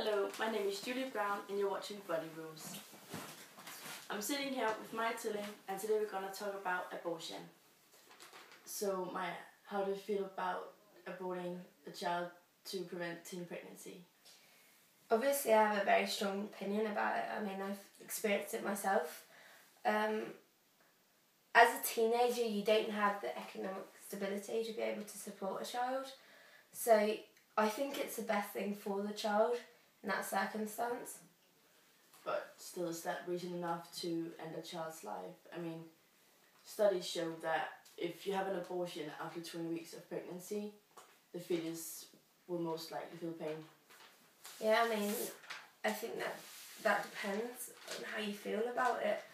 Hello, my name is Julie Brown and you're watching Body Rules. I'm sitting here with Maya Tilling and today we're going to talk about abortion. So Maya, how do you feel about aborting a child to prevent teen pregnancy? Obviously I have a very strong opinion about it. I mean, I've experienced it myself. As a teenager you don't have the economic stability to be able to support a child. So I think it's the best thing for the child in that circumstance. But still, is that reason enough to end a child's life? I mean, studies show that if you have an abortion after 20 weeks of pregnancy, the fetus will most likely feel pain. Yeah, I mean, I think that depends on how you feel about it.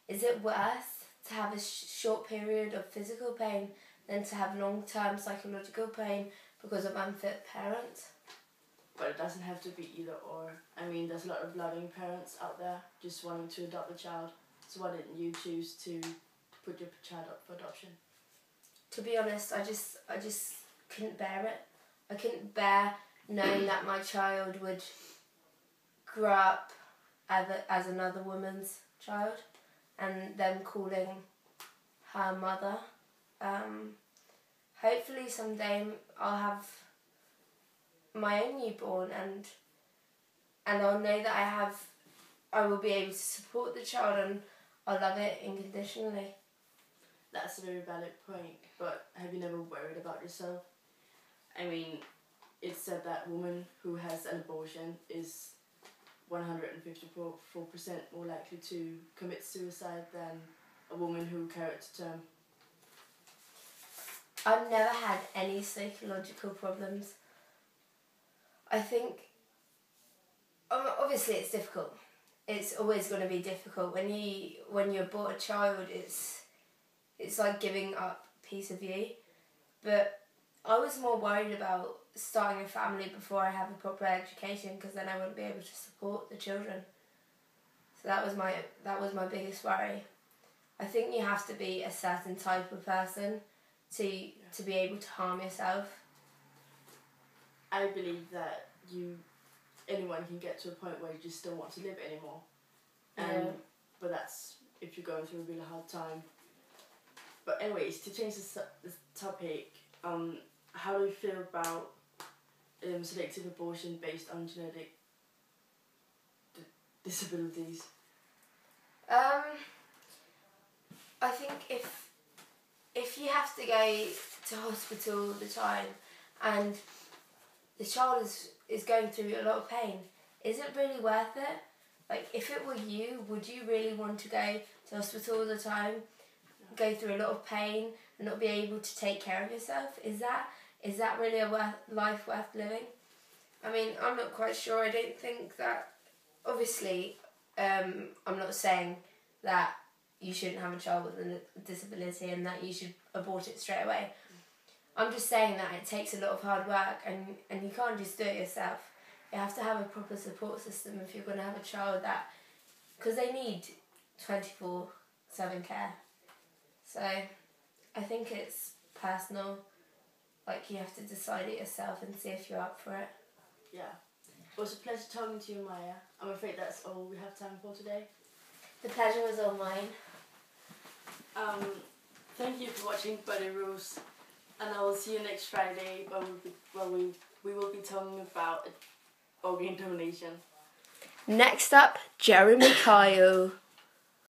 Is it worse to have a short period of physical pain than to have long-term psychological pain because of unfit parents? But it doesn't have to be either or. I mean, there's a lot of loving parents out there just wanting to adopt a child. So why didn't you choose to put your child up for adoption? To be honest, I just couldn't bear it. I couldn't bear knowing that my child would grow up as another woman's child and them calling her mother. Hopefully someday I'll have my own newborn and I'll know that I will be able to support the child and I'll love it unconditionally. That's a very valid point, but have you never worried about yourself? I mean, it's said that a woman who has an abortion is 154% more likely to commit suicide than a woman who carried it to term. I've never had any psychological problems. I think, obviously it's difficult. It's always going to be difficult. When you abort a child, it's like giving up a piece of you. But I was more worried about starting a family before I have a proper education, because then I wouldn't be able to support the children. So that was my biggest worry. I think you have to be a certain type of person to be able to harm yourself. I believe that anyone can get to a point where you just don't want to live anymore. Yeah. But that's if you're going through a really hard time. But anyways, to change this topic, how do you feel about selective abortion based on genetic disabilities? I think if you have to go to hospital all the time and the child is going through a lot of pain, is it really worth it? Like, if it were you, would you really want to go to hospital all the time, go through a lot of pain and not be able to take care of yourself? Is that really a life worth living? I mean, I'm not quite sure. I don't think that, obviously, I'm not saying that you shouldn't have a child with a disability and that you should abort it straight away. I'm just saying that it takes a lot of hard work and you can't just do it yourself. You have to have a proper support system if you're going to have a child, because they need 24/7 care. So I think it's personal. Like, you have to decide it yourself and see if you're up for it. Yeah. It was a pleasure talking to you, Maya. I'm afraid that's all we have time for today. The pleasure was all mine. Thank you for watching Body Rules, and I will see you next Friday where we will be talking about organ donation. Next up, Jeremy Kyle.